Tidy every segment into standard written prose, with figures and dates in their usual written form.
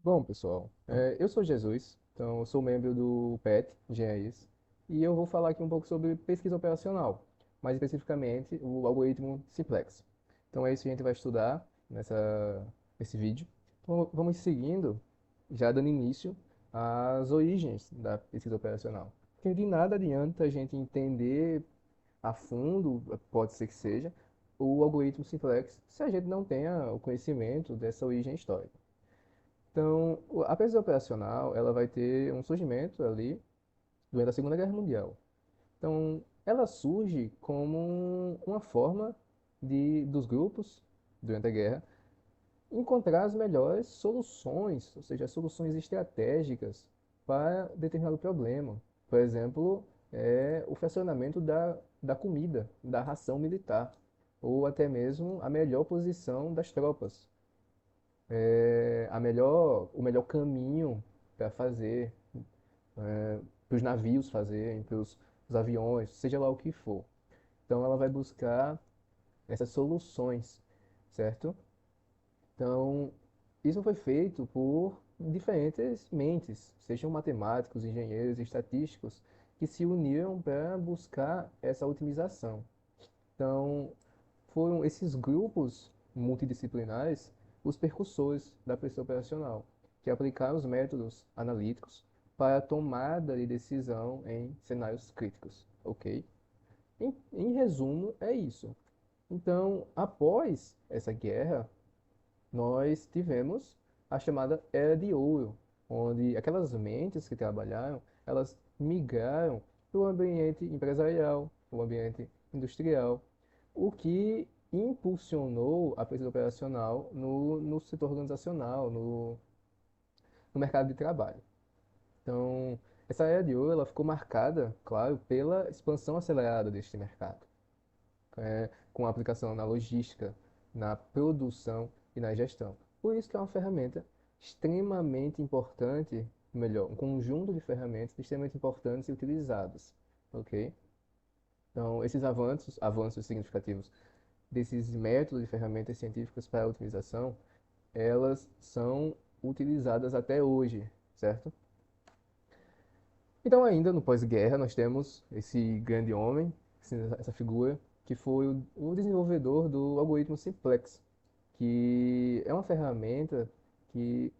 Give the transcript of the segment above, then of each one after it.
Bom, pessoal, eu sou Jesus, então eu sou membro do PET, Engenharias, e eu vou falar aqui um pouco sobre pesquisa operacional, mais especificamente o algoritmo simplex. Então é isso que a gente vai estudar nesse vídeo. Então vamos seguindo, já dando início às origens da pesquisa operacional. Porque de nada adianta a gente entender a fundo, pode ser que seja, o algoritmo simplex se a gente não tenha o conhecimento dessa origem histórica. Então, a pesquisa operacional, ela vai ter um surgimento ali durante a Segunda Guerra Mundial. Então, ela surge como uma forma dos grupos, durante a guerra, encontrar as melhores soluções, ou seja, soluções estratégicas para determinado problema. Por exemplo, o fracionamento da comida, da ração militar, ou até mesmo a melhor posição das tropas, o melhor caminho para fazer, para os navios fazerem, para os aviões, seja lá o que for. Então ela vai buscar essas soluções, certo? Então, isso foi feito por diferentes mentes, sejam matemáticos, engenheiros, estatísticos, que se uniram para buscar essa otimização. Então, foram esses grupos multidisciplinares os percussores da pesquisa operacional, que aplicaram os métodos analíticos para a tomada de decisão em cenários críticos, ok? Em resumo, é isso. Então, após essa guerra, nós tivemos a chamada Era de Ouro, onde aquelas mentes que trabalharam, elas migraram para o ambiente empresarial, o ambiente industrial, o que impulsionou a pesquisa operacional no setor organizacional, no mercado de trabalho. Então, essa Era de Ouro ela ficou marcada, claro, pela expansão acelerada deste mercado, com a aplicação na logística, na produção e na gestão. Por isso que é uma ferramenta extremamente importante, melhor, um conjunto de ferramentas extremamente importantes e utilizadas, ok? Então, esses avanços significativos desses métodos e ferramentas científicas para a otimização, elas são utilizadas até hoje, certo? Então, ainda no pós-guerra, nós temos esse grande homem, essa figura, que foi o desenvolvedor do algoritmo simplex, que é uma ferramenta que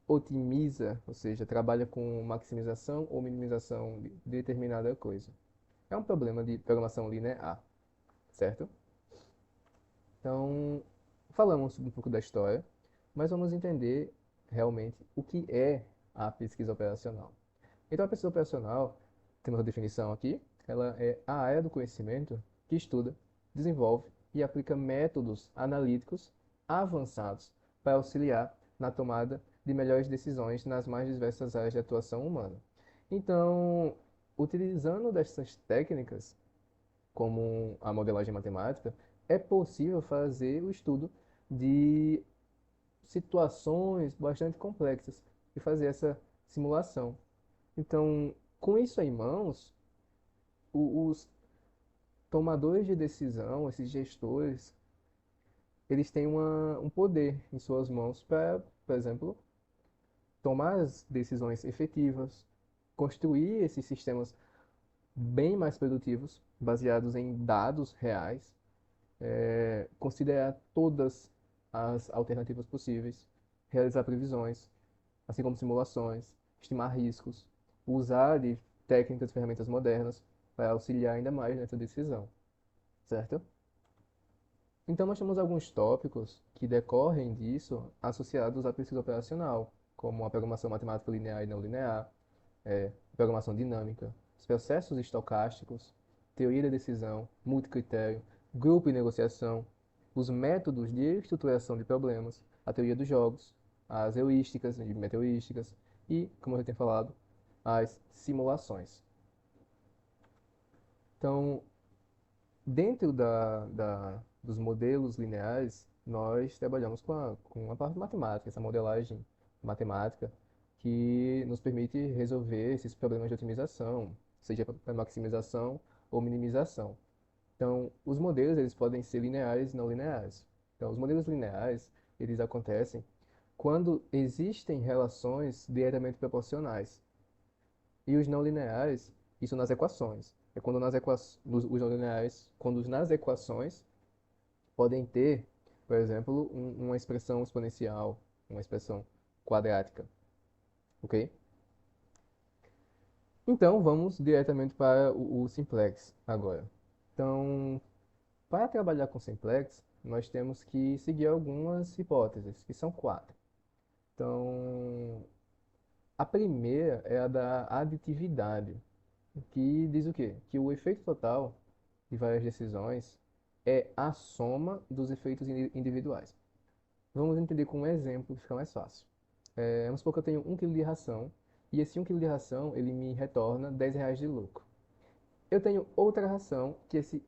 otimiza, ou seja, trabalha com maximização ou minimização de determinada coisa. É um problema de programação linear, certo? Então, falamos um pouco da história, mas vamos entender realmente o que é a pesquisa operacional. Então, a pesquisa operacional, temos a definição aqui, ela é a área do conhecimento que estuda, desenvolve e aplica métodos analíticos avançados para auxiliar na tomada de melhores decisões nas mais diversas áreas de atuação humana. Então, utilizando dessas técnicas, como a modelagem matemática, é possível fazer o estudo de situações bastante complexas e fazer essa simulação. Então, com isso em mãos, os tomadores de decisão, esses gestores, eles têm um poder em suas mãos para, por exemplo, tomar as decisões efetivas, construir esses sistemas bem mais produtivos, baseados em dados reais, considerar todas as alternativas possíveis, realizar previsões, assim como simulações, estimar riscos, usar de técnicas e ferramentas modernas para auxiliar ainda mais nessa decisão, certo? Então, nós temos alguns tópicos que decorrem disso associados à pesquisa operacional, como a programação matemática linear e não linear, programação dinâmica, os processos estocásticos, teoria da decisão, multicritério, grupo e negociação, os métodos de estruturação de problemas, a teoria dos jogos, as heurísticas e meta-heurísticas e, como eu já tenho falado, as simulações. Então, dentro dos modelos lineares, nós trabalhamos com a parte matemática, essa modelagem matemática, que nos permite resolver esses problemas de otimização, seja para maximização ou minimização. Então, os modelos eles podem ser lineares e não lineares. Então, os modelos lineares, eles acontecem quando existem relações diretamente proporcionais. E os não lineares, isso nas equações. É quando os não lineares, quando nas equações podem ter, por exemplo, uma expressão exponencial, uma expressão quadrática, ok? Então, vamos diretamente para o simplex agora. Então, para trabalhar com simplex, nós temos que seguir algumas hipóteses, que são quatro. Então, a primeira é a da aditividade, que diz o quê? Que o efeito total de várias decisões é a soma dos efeitos individuais. Vamos entender com um exemplo que fica mais fácil. Vamos supor que eu tenho 1 kg de ração e esse 1 kg de ração ele me retorna R$ 10 de lucro. Eu tenho outra ração que esse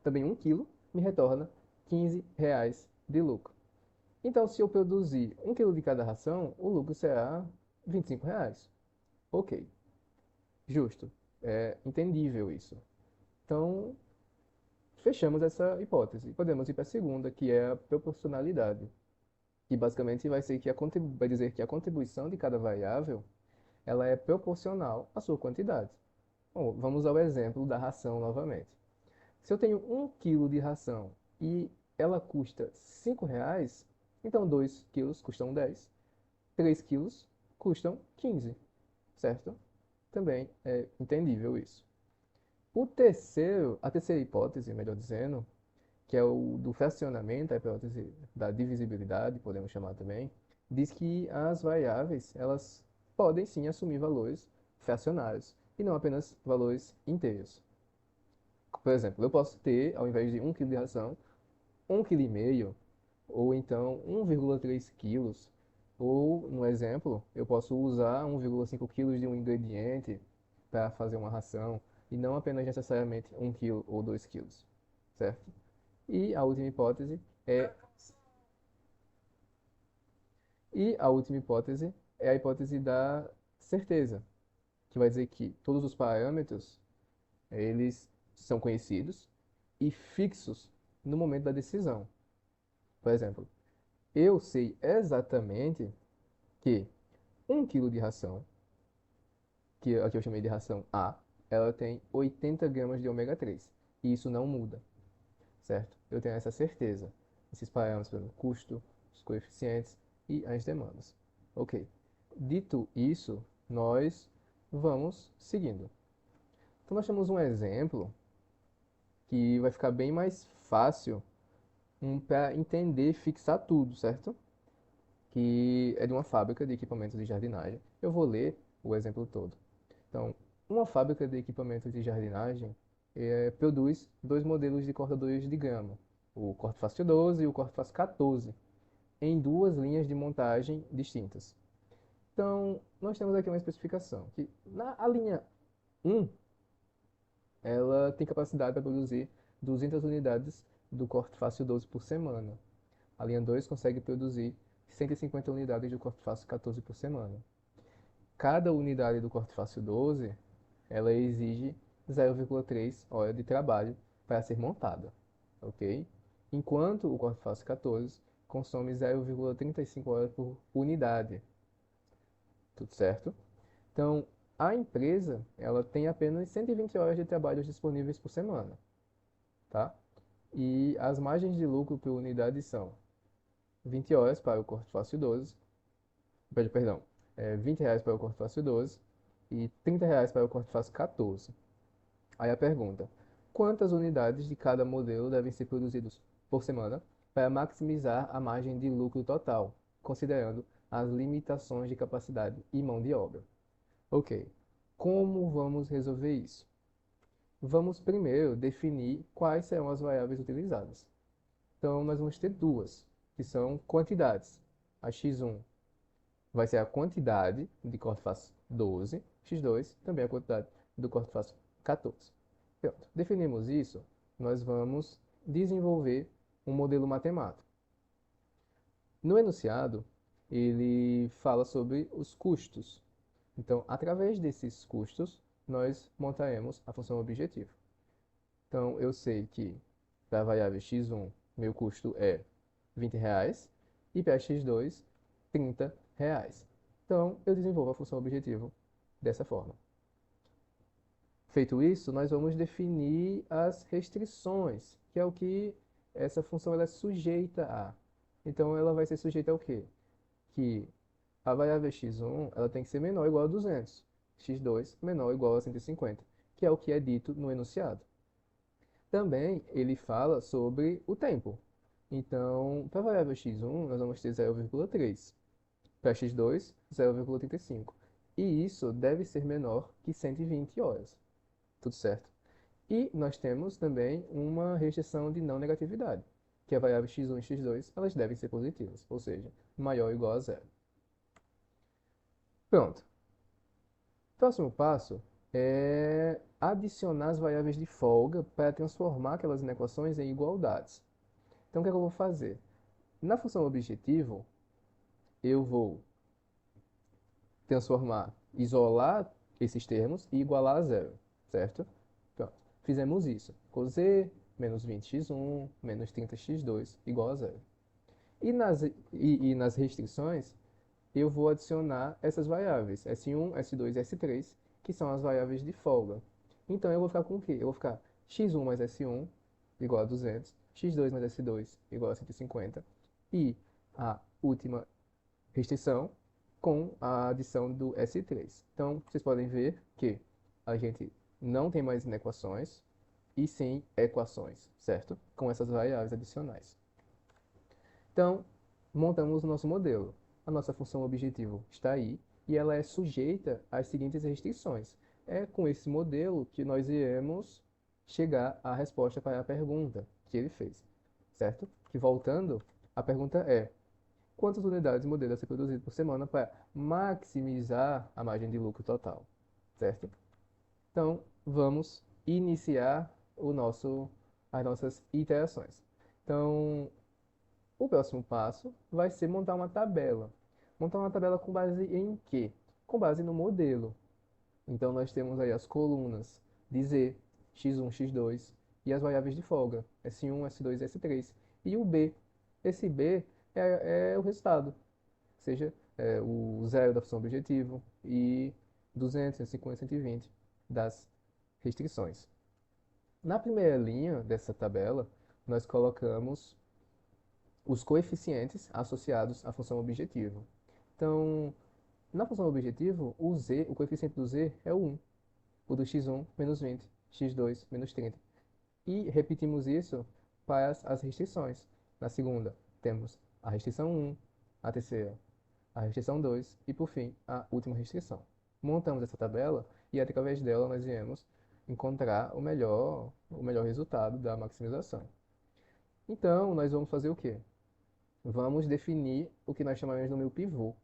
também 1 kg me retorna R$ 15 de lucro. Então, se eu produzir 1 kg de cada ração, o lucro será R$ 25. Ok, justo. É entendível isso. Então, fechamos essa hipótese. Podemos ir para a segunda, que é a proporcionalidade, que basicamente vai dizer que a contribuição de cada variável ela é proporcional à sua quantidade. Bom, vamos ao exemplo da ração novamente. Se eu tenho 1 kg de ração e ela custa R$ 5, então 2 quilos custam 10, 3 quilos custam 15, certo? Também é entendível isso. A terceira hipótese, melhor dizendo, que é o do fracionamento, a hipótese da divisibilidade, podemos chamar também, diz que as variáveis, elas podem sim assumir valores fracionários e não apenas valores inteiros. Por exemplo, eu posso ter, ao invés de 1 kg de ração, 1,5 kg, ou então 1,3 quilos, ou, no exemplo, eu posso usar 1,5 quilos de um ingrediente para fazer uma ração, e não apenas necessariamente 1 kg ou 2 quilos, certo? E a última hipótese é, a última hipótese é a hipótese da certeza, que vai dizer que todos os parâmetros, eles são conhecidos e fixos no momento da decisão. Por exemplo, eu sei exatamente que 1 kg de ração, que aqui eu chamei de ração A, ela tem 80 gramas de ômega 3. E isso não muda, certo? Eu tenho essa certeza. Esses parâmetros, por exemplo, custo, os coeficientes e as demandas. Ok. Dito isso, nós vamos seguindo. Então, nós temos um exemplo que vai ficar bem mais fácil para entender e fixar tudo, certo? Que é de uma fábrica de equipamentos de jardinagem. Eu vou ler o exemplo todo. Então, uma fábrica de equipamentos de jardinagem produz dois modelos de cortadores de grama, o corte fácil 12 e o corte fácil 14, em duas linhas de montagem distintas. Então, nós temos aqui uma especificação, que a linha 1, ela tem capacidade para produzir 200 unidades do corte fácil 12 por semana. A linha 2 consegue produzir 150 unidades do corte fácil 14 por semana. Cada unidade do corte fácil 12, ela exige 0,3 hora de trabalho para ser montada, ok? Enquanto o corte fácil 14 consome 0,35 horas por unidade, tudo certo? Então, a empresa, ela tem apenas 120 horas de trabalho disponíveis por semana, tá? E as margens de lucro por unidade são 20 horas para o corte fácil 12, perdão, R$ 20 para o corte fácil 12 e R$ 30 para o corte fácil 14. Aí a pergunta: quantas unidades de cada modelo devem ser produzidas por semana para maximizar a margem de lucro total, considerando as limitações de capacidade e mão de obra? Ok. Como vamos resolver isso? Vamos primeiro definir quais serão as variáveis utilizadas. Então, nós vamos ter duas, que são quantidades. A x1 vai ser a quantidade de corte-face 12, x2 também a quantidade do corte-face 14. Pronto. Definimos isso, nós vamos desenvolver um modelo matemático. No enunciado, ele fala sobre os custos. Então, através desses custos, nós montaremos a função objetivo. Então, eu sei que para a variável x1, meu custo é R$ 20 e para x2, R$ 30. Então, eu desenvolvo a função objetivo dessa forma. Feito isso, nós vamos definir as restrições, que é o que essa função ela é sujeita a. Então, ela vai ser sujeita ao quê? Que a variável x1 ela tem que ser menor ou igual a 200, x2 menor ou igual a 150, que é o que é dito no enunciado. Também ele fala sobre o tempo. Então, para a variável x1, nós vamos ter 0,3. Para x2, 0,35. E isso deve ser menor que 120 horas. Tudo certo? E nós temos também uma restrição de não negatividade, que a variável x1 e x2 elas devem ser positivas, ou seja, maior ou igual a zero. Pronto. Próximo passo é adicionar as variáveis de folga para transformar aquelas inequações em igualdades. Então, o que é que eu vou fazer? Na função objetivo, eu vou transformar, isolar esses termos e igualar a zero, certo? Pronto. Fizemos isso. Cos menos 20x1 menos 30x2 igual a zero. E nas restrições, eu vou adicionar essas variáveis, S1, S2 e S3, que são as variáveis de folga. Então, eu vou ficar com o quê? Eu vou ficar x1 mais S1 igual a 200, x2 mais S2 igual a 150, e a última restrição com a adição do S3. Então, vocês podem ver que a gente não tem mais inequações, e sim equações, certo? Com essas variáveis adicionais. Então, montamos o nosso modelo. A nossa função objetivo está aí e ela é sujeita às seguintes restrições. É com esse modelo que nós iremos chegar à resposta para a pergunta que ele fez, certo? Que voltando, a pergunta é: quantas unidades de modelo a ser produzido por semana para maximizar a margem de lucro total, certo? Então, vamos iniciar as nossas iterações. Então, o próximo passo vai ser montar uma tabela. Montar uma tabela com base em quê? Com base no modelo. Então, nós temos aí as colunas de Z, x1, x2 e as variáveis de folga, S1, S2 e S3. E o B. Esse B é o resultado, seja o zero da função objetivo e 200, 150, 120 das restrições. Na primeira linha dessa tabela, nós colocamos os coeficientes associados à função objetivo. Então, na função objetivo, o coeficiente do z é o 1, o do x1 menos 20, x2 menos 30. E repetimos isso para as restrições. Na segunda, temos a restrição 1, a terceira, a restrição 2 e, por fim, a última restrição. Montamos essa tabela e, através dela, nós iremos encontrar o melhor resultado da maximização. Então, nós vamos fazer o quê? Vamos definir o que nós chamamos de número pivô,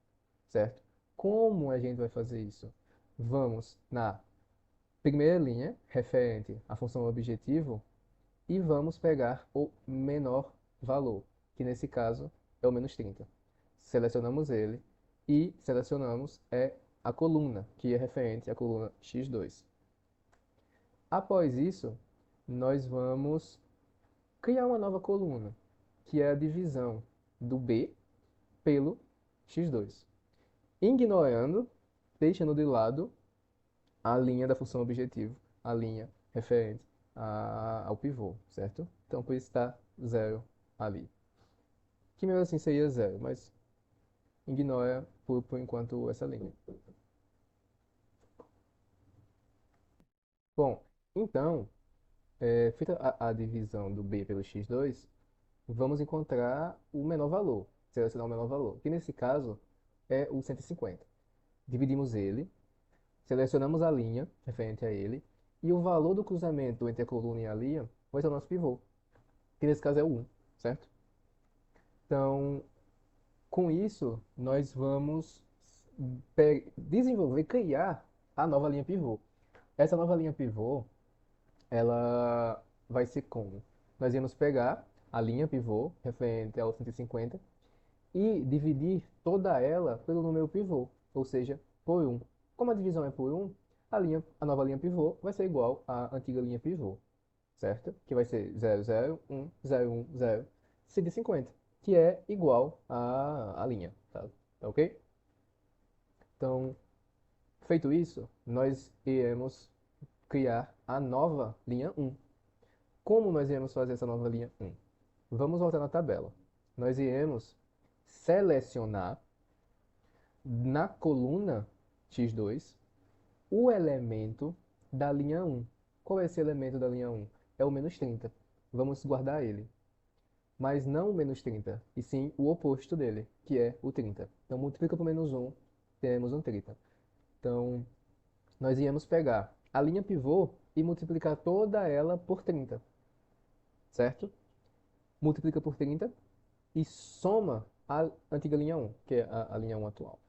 certo? Como a gente vai fazer isso? Vamos na primeira linha, referente à função objetivo, e vamos pegar o menor valor, que nesse caso é o menos 30. Selecionamos ele e selecionamos a coluna, que é referente à coluna x2. Após isso, nós vamos criar uma nova coluna, que é a divisão do b pelo x2, ignorando, deixando de lado a linha da função objetivo, a linha referente ao pivô, certo? Então, por isso está zero ali. Que mesmo assim seria zero, mas ignora por enquanto essa linha. Bom, então, feita a divisão do b pelo x2, vamos encontrar o menor valor, selecionar o menor valor, que nesse caso é o 150. Dividimos ele, selecionamos a linha referente a ele, e o valor do cruzamento entre a coluna e a linha vai ser o nosso pivô, que nesse caso é o 1, certo? Então, com isso, nós vamos desenvolver, criar a nova linha pivô. Essa nova linha pivô, ela vai ser como? Nós íamos pegar a linha pivô referente ao 150 e dividir toda ela pelo número pivô, ou seja, por 1. Como a divisão é por 1, a nova linha pivô vai ser igual à antiga linha pivô, certo? Que vai ser 0, 0, 1, 0, 1, 0, 150. que é igual à linha, tá ok? Então, feito isso, nós iremos criar a nova linha 1. Como nós iremos fazer essa nova linha 1? Vamos voltar na tabela. Nós iremos selecionar na coluna x2 o elemento da linha 1. Qual é esse elemento da linha 1? É o menos 30. Vamos guardar ele. Mas não o menos 30, e sim o oposto dele, que é o 30. Então, multiplica por menos 1, temos um 30. Então, nós íamos pegar a linha pivô e multiplicar toda ela por 30, certo? Multiplica por 30 e soma a antiga linha 1, que é a linha 1 atual.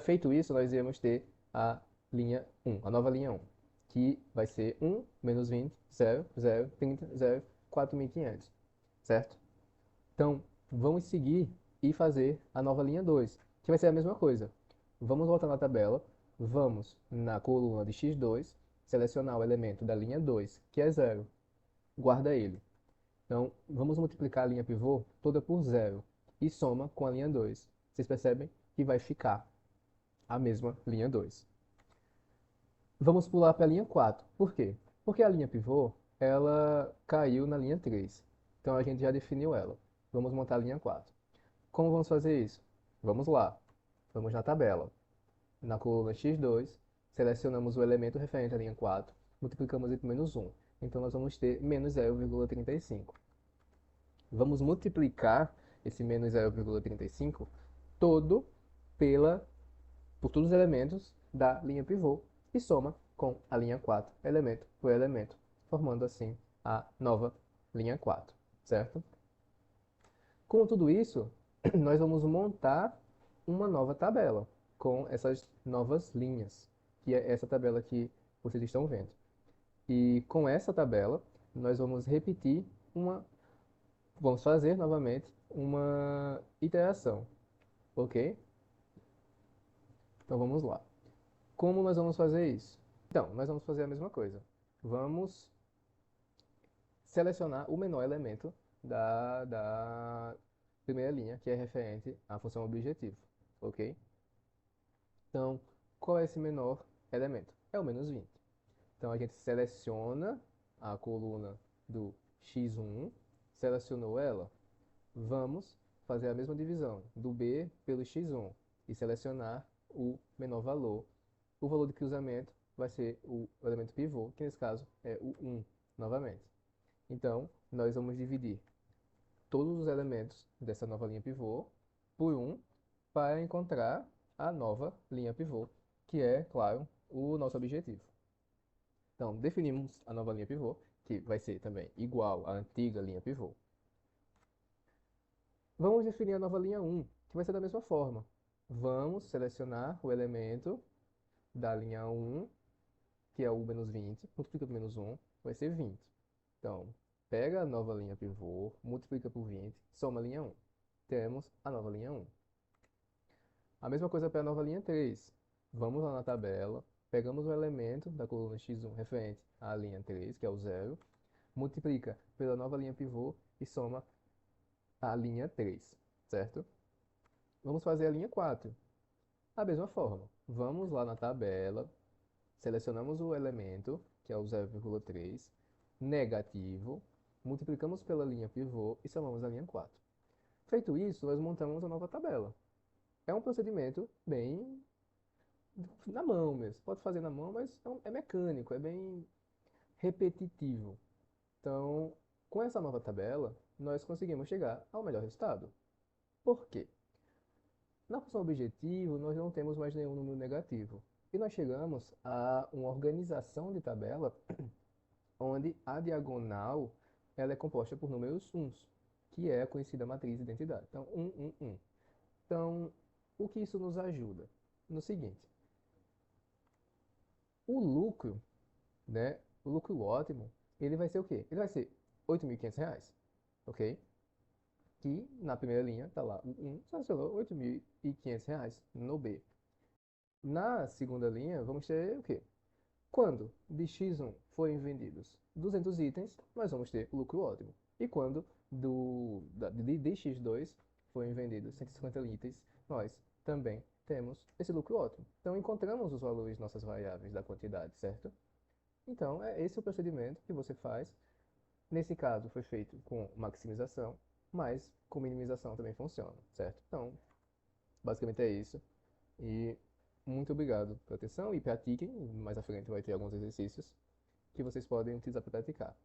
Feito isso, nós iremos ter a linha 1, a nova linha 1, que vai ser 1 menos 20, 0, 0, 30, 0, 4.500, certo? Então, vamos seguir e fazer a nova linha 2, que vai ser a mesma coisa. Vamos voltar na tabela, vamos na coluna de x2, selecionar o elemento da linha 2, que é 0, guarda ele. Então, vamos multiplicar a linha pivô toda por 0 e soma com a linha 2. Vocês percebem que vai ficar a mesma linha 2. Vamos pular para a linha 4. Por quê? Porque a linha pivô, ela caiu na linha 3. Então, a gente já definiu ela. Vamos montar a linha 4. Como vamos fazer isso? Vamos lá. Vamos na tabela. Na coluna x2, selecionamos o elemento referente à linha 4, multiplicamos ele por menos 1. Então, nós vamos ter menos 0,35. Vamos multiplicar esse menos 0,35 todo por todos os elementos da linha pivô e soma com a linha 4, elemento por elemento, formando assim a nova linha 4, certo? Com tudo isso, nós vamos montar uma nova tabela com essas novas linhas, que é essa tabela que vocês estão vendo. E com essa tabela, nós vamos fazer novamente uma iteração, ok? Então vamos lá. Como nós vamos fazer isso? Então, nós vamos fazer a mesma coisa. Vamos selecionar o menor elemento da primeira linha, que é referente à função objetivo, ok? Então, qual é esse menor elemento? É o menos 20. Então, a gente seleciona a coluna do x1, selecionou ela, vamos fazer a mesma divisão do b pelo x1 e selecionar o menor valor. O valor de cruzamento vai ser o elemento pivô, que nesse caso é o 1, novamente. Então, nós vamos dividir todos os elementos dessa nova linha pivô por 1 para encontrar a nova linha pivô, que é, claro, o nosso objetivo. Então, definimos a nova linha pivô, que vai ser também igual à antiga linha pivô. Vamos definir a nova linha 1, que vai ser da mesma forma. Vamos selecionar o elemento da linha 1, que é o menos 20, multiplica por menos 1, vai ser 20. Então, pega a nova linha pivô, multiplica por 20, soma a linha 1. Temos a nova linha 1. A mesma coisa para a nova linha 3. Vamos lá na tabela, pegamos o elemento da coluna x1 referente à linha 3, que é o 0, multiplica pela nova linha pivô e soma a linha 3, certo? Vamos fazer a linha 4. Da mesma forma, vamos lá na tabela, selecionamos o elemento, que é o 0,3, negativo, multiplicamos pela linha pivô e somamos a linha 4. Feito isso, nós montamos a nova tabela. É um procedimento bem na mão mesmo. Pode fazer na mão, mas é mecânico, é bem repetitivo. Então, com essa nova tabela, nós conseguimos chegar ao melhor resultado. Por quê? Na função objetivo, nós não temos mais nenhum número negativo. E nós chegamos a uma organização de tabela onde a diagonal ela é composta por números uns, que é a conhecida matriz de identidade. Então, 1, 1, 1. Então, o que isso nos ajuda? No seguinte, o lucro, né, o lucro ótimo, ele vai ser o quê? Ele vai ser R$ 8.500, ok? Que na primeira linha está lá o 1, selecionou R$ 8.500 no B. Na segunda linha, vamos ter o quê? Quando de X1 forem vendidos 200 itens, nós vamos ter lucro ótimo. E quando de X2 foi vendido 150 litros, nós também temos esse lucro ótimo. Então, encontramos os valores de nossas variáveis da quantidade, certo? Então, é esse o procedimento que você faz. Nesse caso, foi feito com maximização, mas com minimização também funciona, certo? Então, basicamente é isso. E muito obrigado pela atenção e pratiquem. Mais à frente vai ter alguns exercícios que vocês podem utilizar para praticar.